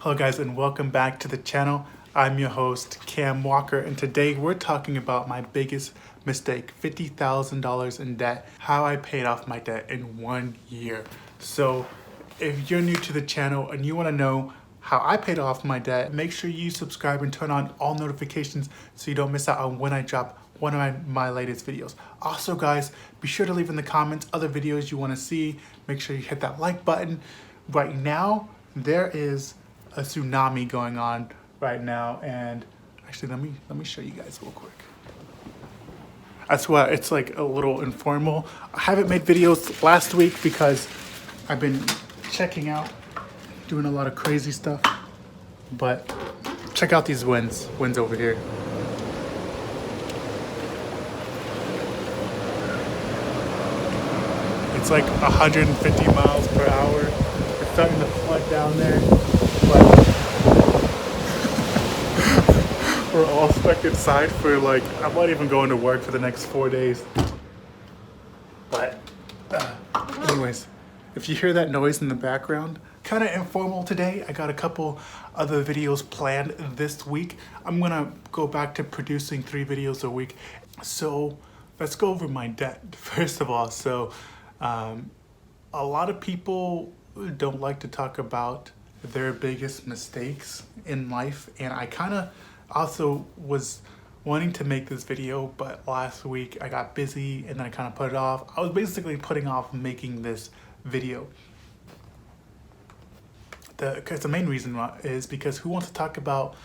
Hello guys and welcome back to the channel. I'm your host Cam Walker and today we're talking about my biggest mistake, $50,000 in debt, how I paid off my debt in 1 year. So if you're new to the channel and you want to know how I paid off my debt, make sure you subscribe and turn on all notifications so you don't miss out on when I drop one of my latest videos. Also guys, be sure to leave in the comments other videos you want to see. Make sure you hit that like button. Right now there is a tsunami going on right now, and actually let me show you guys real quick. That's why it's like a little informal. I haven't made videos last week because I've been checking out, doing a lot of crazy stuff, but check out these winds over here. It's like 150 miles per hour. It's starting to flood down there, but we're all stuck inside for like, I'm not even going to work for the next 4 days. But anyways, if you hear that noise in the background, kind of informal today. I got a couple other videos planned this week. I'm gonna go back to producing 3 videos a week. So let's go over my debt first of all. So a lot of people don't like to talk about their biggest mistakes in life, and I kind of also was wanting to make this video, but last week I got busy and then I kind of put it off. I was basically putting off making this video. The main reason is because who wants to talk about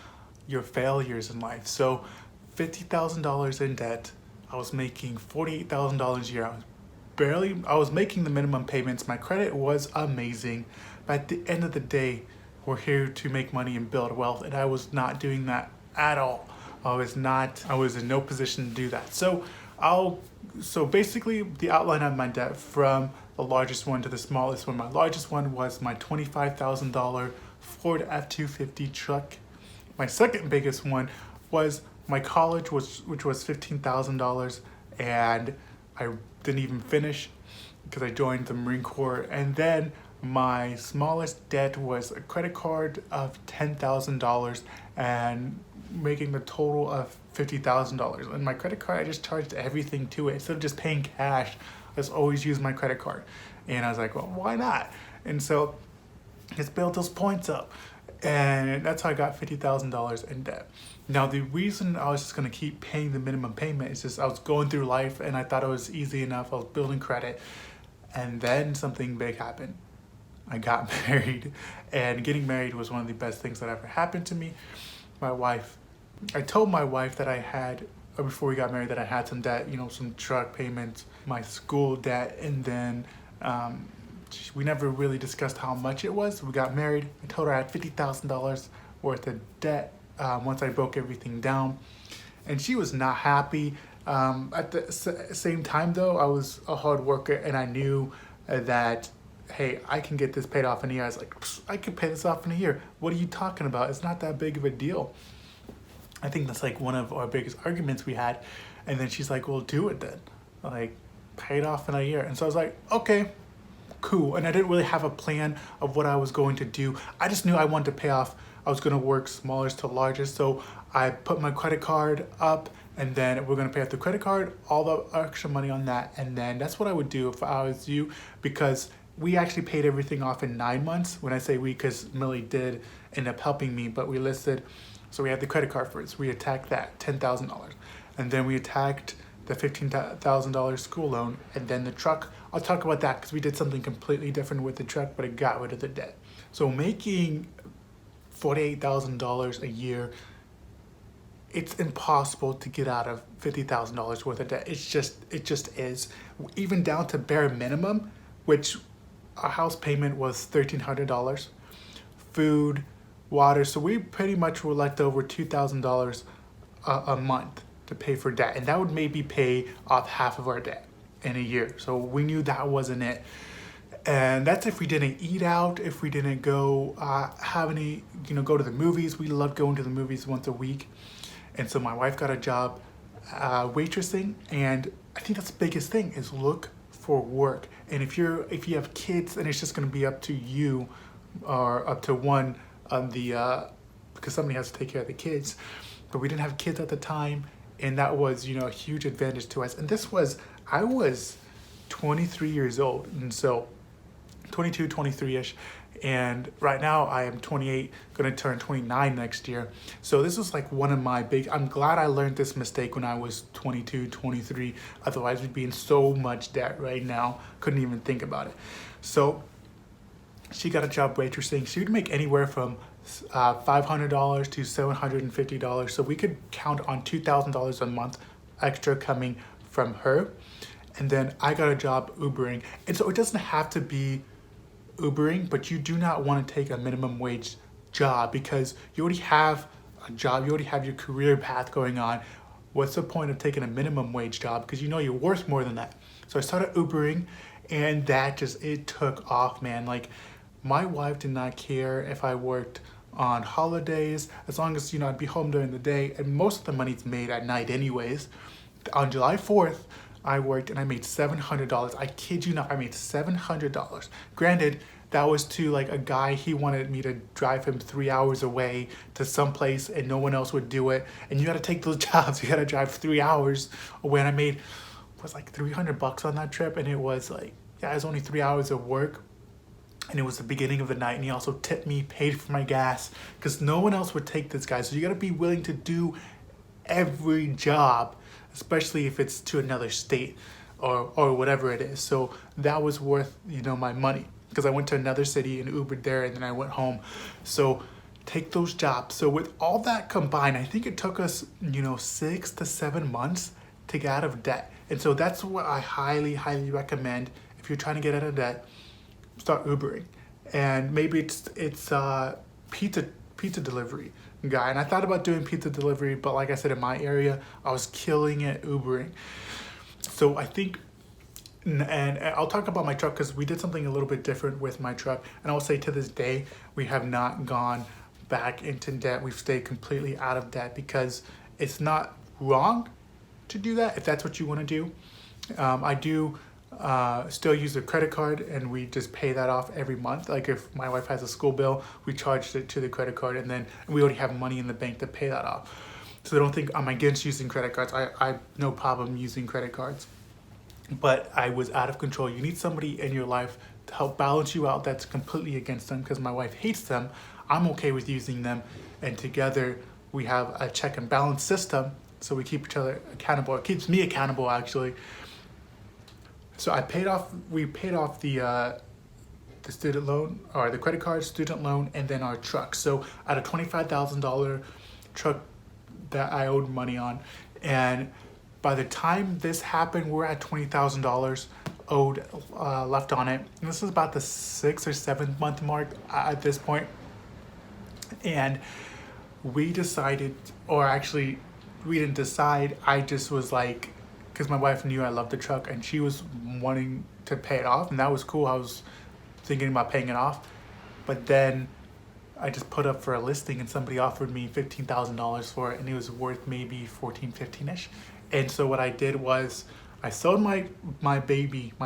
your failures in life? So $50,000 in debt. I was making $48,000 a year. I was making the minimum payments. My credit was amazing, but at the end of the day, we're here to make money and build wealth, and I was not doing that at all. I was in no position to do that. So basically the outline of my debt from the largest one to the smallest one. My largest one was my $25,000 Ford F-250 truck. My second biggest one was my college, which was $15,000, and I didn't even finish because I joined the Marine Corps. And then my smallest debt was a credit card of $10,000 and making the total of $50,000. And my credit card, I just charged everything to it. Instead of just paying cash, I just always use my credit card. And I was like, well, why not? And so just built those points up. And that's how I got $50,000 in debt. Now, the reason I was just gonna keep paying the minimum payment is just I was going through life and I thought it was easy enough. I was building credit. And then something big happened. I got married, and getting married was one of the best things that ever happened to me. I told my wife that I had, before we got married, that I had some debt, some truck payments, my school debt, and then we never really discussed how much it was. We got married. I told her I had $50,000 worth of debt once I broke everything down, and she was not happy. At the same time though, I was a hard worker, and I knew that, hey, I can get this paid off in a year. I was like, I can pay this off in a year. What are you talking about? It's not that big of a deal. I think that's like one of our biggest arguments we had. And then she's like, well, do it then. Like, pay it off in a year. And so I was like, okay, cool. And I didn't really have a plan of what I was going to do. I just knew I wanted to pay off. I was going to work smallest to largest. So I put my credit card up, and then we're going to pay off the credit card, all the extra money on that. And then that's what I would do if I was you, because we actually paid everything off in 9 months. When I say we, because Millie did end up helping me, but we listed, so we had the credit card first. We attacked that, $10,000. And then we attacked the $15,000 school loan, and then the truck. I'll talk about that because we did something completely different with the truck, but it got rid of the debt. So making $48,000 a year, it's impossible to get out of $50,000 worth of debt. It just is. Even down to bare minimum, which our house payment was $1,300, food, water. So we pretty much were left over $2,000 a month to pay for debt. And that would maybe pay off half of our debt in a year. So we knew that wasn't it. And that's if we didn't eat out, if we didn't go go to the movies. We loved going to the movies once a week. And so my wife got a job waitressing. And I think that's the biggest thing is look for work. And if you have kids, then it's just going to be up to you or up to one on the because somebody has to take care of the kids, but we didn't have kids at the time, and that was, you know, a huge advantage to us. And this was, I was 23 years old, and so 22, 23-ish, and right now I am 28, gonna turn 29 next year. So this was like one of my I'm glad I learned this mistake when I was 22, 23, otherwise we'd be in so much debt right now, couldn't even think about it. So she got a job waitressing. She would make anywhere from $500 to $750, so we could count on $2,000 a month extra coming from her. And then I got a job Ubering, and so it doesn't have to be Ubering, but you do not want to take a minimum wage job because you already have a job, you already have your career path going on. What's the point of taking a minimum wage job? Because you know you're worth more than that. So I started Ubering, and that just, it took off, man. Like, my wife did not care if I worked on holidays, as long as, you know, I'd be home during the day, and most of the money's made at night anyways. On July 4th, I worked and I made $700. I kid you not, I made $700. Granted, that was to like a guy, he wanted me to drive him 3 hours away to someplace and no one else would do it. And you gotta take those jobs, you gotta drive 3 hours away. And I made, was like $300 on that trip, and it was like, yeah, it was only 3 hours of work. And it was the beginning of the night, and he also tipped me, paid for my gas, because no one else would take this guy. So you gotta be willing to do every job, especially if it's to another state or whatever it is. So that was worth, you know, my money, because I went to another city and Ubered there, and then I went home. So take those jobs. So with all that combined, I think it took us, you know, 6 to 7 months to get out of debt. And so that's what I highly, highly recommend. If you're trying to get out of debt, start Ubering. And maybe it's pizza delivery guy. And I thought about doing pizza delivery, but like I said, in my area, I was killing it Ubering. So I think, and I'll talk about my truck because we did something a little bit different with my truck. And I'll say to this day, we have not gone back into debt. We've stayed completely out of debt because it's not wrong to do that if that's what you want to do. I do still use a credit card, and we just pay that off every month. Like if my wife has a school bill, we charged it to the credit card, and then we already have money in the bank to pay that off. So I don't think I'm against using credit cards. I have no problem using credit cards, but I was out of control. You need somebody in your life to help balance you out that's completely against them, because my wife hates them. I'm okay with using them, and together we have a check and balance system, so we keep each other accountable. It keeps me accountable, actually. So we paid off the student loan, or the credit card, student loan, and then our truck. So out of $25,000 truck that I owed money on, and by the time this happened, we're at $20,000 owed left on it. And this is about the 6th or 7th month mark at this point. And we decided, or actually we didn't decide, I just was like, because my wife knew I loved the truck and she was wanting to pay it off, and that was cool. I was thinking about paying it off, but then I just put up for a listing and somebody offered me $15,000 for it, and it was worth maybe 14, 15-ish. And so what I did was I sold my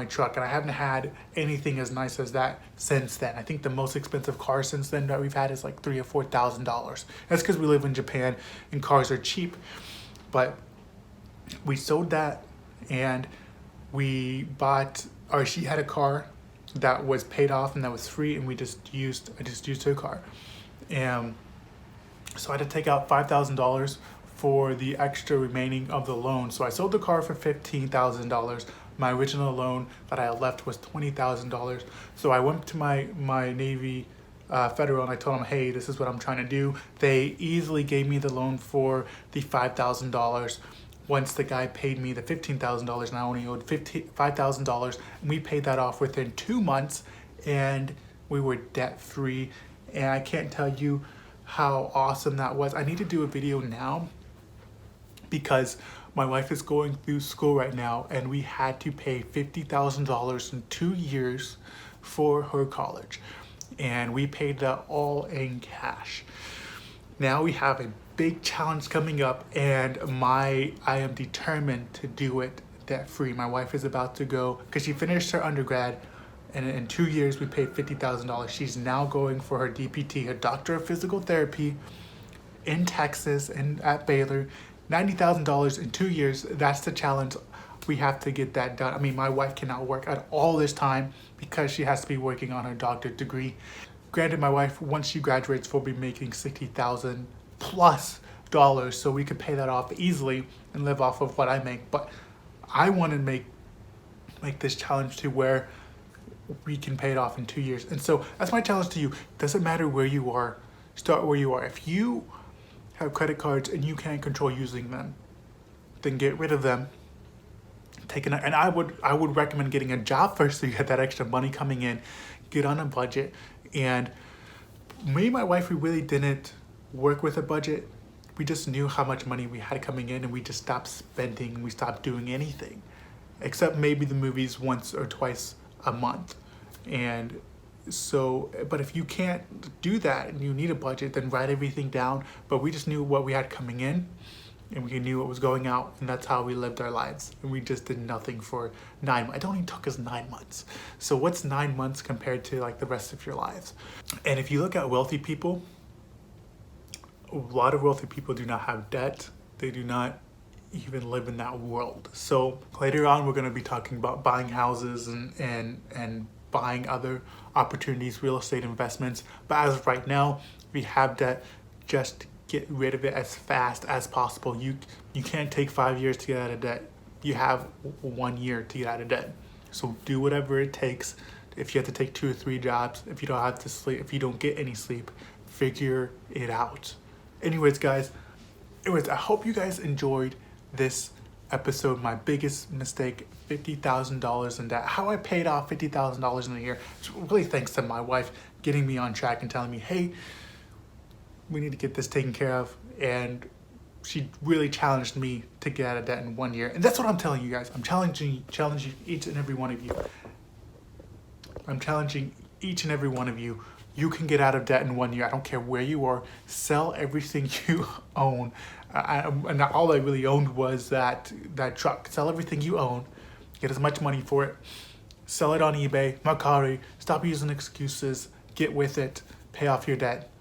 truck, and I haven't had anything as nice as that since then. I think the most expensive car since then that we've had is like $3,000 or $4,000. That's because we live in Japan and cars are cheap. But we sold that, and we bought, or she had a car that was paid off and that was free, and I just used her car. And so I had to take out $5,000 for the extra remaining of the loan. So I sold the car for $15,000. My original loan that I had left was $20,000. So I went to my Navy Federal, and I told them, hey, this is what I'm trying to do. They easily gave me the loan for the $5,000. Once the guy paid me the $15,000, and I only owed $5,000, and we paid that off within 2 months, and we were debt free. And I can't tell you how awesome that was. I need to do a video now because my wife is going through school right now, and we had to pay $50,000 in 2 years for her college, and we paid that all in cash. Now we have a big challenge coming up, and I am determined to do it debt free. My wife is about to go, because she finished her undergrad And in 2 years, we paid $50,000. She's now going for her DPT, her Doctor of Physical Therapy, in Texas and at Baylor. $90,000 in 2 years. That's the challenge. We have to get that done. I mean, my wife cannot work at all this time because she has to be working on her doctorate degree. Granted, my wife, once she graduates, will be making $60,000 plus dollars, so we could pay that off easily and live off of what I make. But I want to make this challenge to where we can pay it off in 2 years. And so that's my challenge to you. Doesn't matter where you are, start where you are. If you have credit cards and you can't control using them, then get rid of them. And I would recommend getting a job first so you get that extra money coming in. Get on a budget. And me and my wife, we really didn't work with a budget. We just knew how much money we had coming in, and we just stopped spending. We stopped doing anything, except maybe the movies once or twice a month. And so, but if you can't do that and you need a budget, then write everything down. But we just knew what we had coming in, and we knew what was going out, and that's how we lived our lives. And we just did nothing for 9 months. It only took us 9 months. So what's 9 months compared to like the rest of your lives? And if you look at wealthy people, a lot of wealthy people do not have debt. They do not even live in that world. So later on, we're going to be talking about buying houses and buying other opportunities, real estate investments. But as of right now, if you have debt, just get rid of it as fast as possible. You can't take 5 years to get out of debt. You have 1 year to get out of debt. So do whatever it takes. If you have to take 2 or 3 jobs, if you don't have to sleep, if you don't get any sleep, figure it out. Anyways, guys, I hope you guys enjoyed this episode. My biggest mistake, $50,000 in debt. How I paid off $50,000 in a year. It's really thanks to my wife getting me on track and telling me, hey, we need to get this taken care of. And she really challenged me to get out of debt in 1 year. And that's what I'm telling you guys. I'm challenging each and every one of you. I'm challenging each and every one of you. You can get out of debt in 1 year. I don't care where you are. Sell everything you own. And all I really owned was that truck. Sell everything you own. Get as much money for it. Sell it on eBay, Mercari. Stop using excuses. Get with it. Pay off your debt.